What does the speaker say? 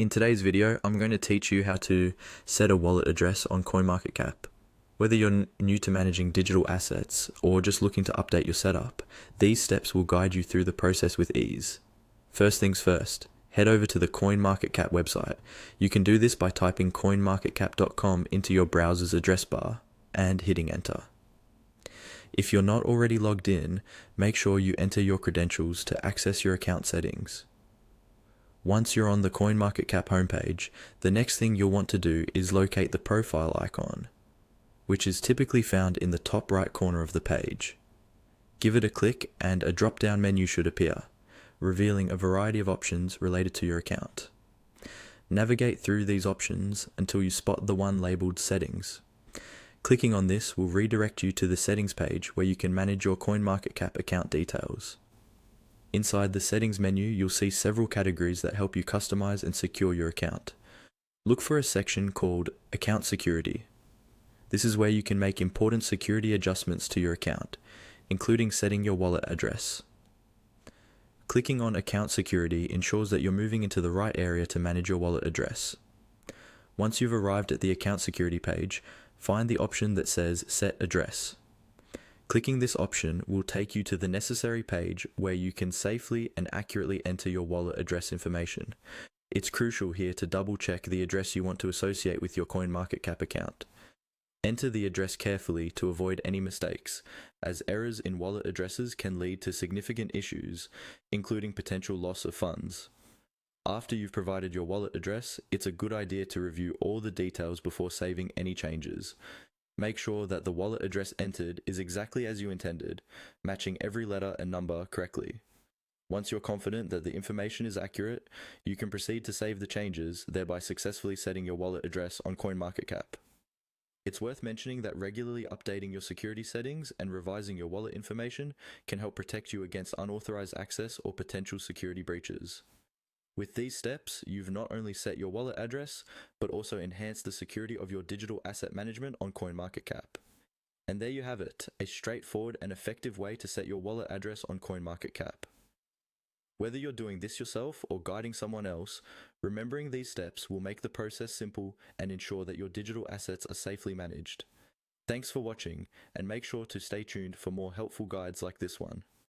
In today's video, I'm going to teach you how to set a wallet address on CoinMarketCap. Whether you're new to managing digital assets or just looking to update your setup, these steps will guide you through the process with ease. First things first, head over to the CoinMarketCap website. You can do this by typing coinmarketcap.com into your browser's address bar and hitting enter. If you're not already logged in, make sure you enter your credentials to access your account settings. Once you're on the CoinMarketCap homepage, the next thing you'll want to do is locate the profile icon, which is typically found in the top right corner of the page. Give it a click and a drop-down menu should appear, revealing a variety of options related to your account. Navigate through these options until you spot the one labeled Settings. Clicking on this will redirect you to the Settings page where you can manage your CoinMarketCap account details. Inside the Settings menu, you'll see several categories that help you customize and secure your account. Look for a section called Account Security. This is where you can make important security adjustments to your account, including setting your wallet address. Clicking on Account Security ensures that you're moving into the right area to manage your wallet address. Once you've arrived at the Account Security page, find the option that says Set Address. Clicking this option will take you to the necessary page where you can safely and accurately enter your wallet address information. It's crucial here to double check the address you want to associate with your CoinMarketCap account. Enter the address carefully to avoid any mistakes, as errors in wallet addresses can lead to significant issues, including potential loss of funds. After you've provided your wallet address, it's a good idea to review all the details before saving any changes. Make sure that the wallet address entered is exactly as you intended, matching every letter and number correctly. Once you're confident that the information is accurate, you can proceed to save the changes, thereby successfully setting your wallet address on CoinMarketCap. It's worth mentioning that regularly updating your security settings and revising your wallet information can help protect you against unauthorized access or potential security breaches. With these steps, you've not only set your wallet address, but also enhanced the security of your digital asset management on CoinMarketCap. And there you have it, a straightforward and effective way to set your wallet address on CoinMarketCap. Whether you're doing this yourself or guiding someone else, remembering these steps will make the process simple and ensure that your digital assets are safely managed. Thanks for watching, and make sure to stay tuned for more helpful guides like this one.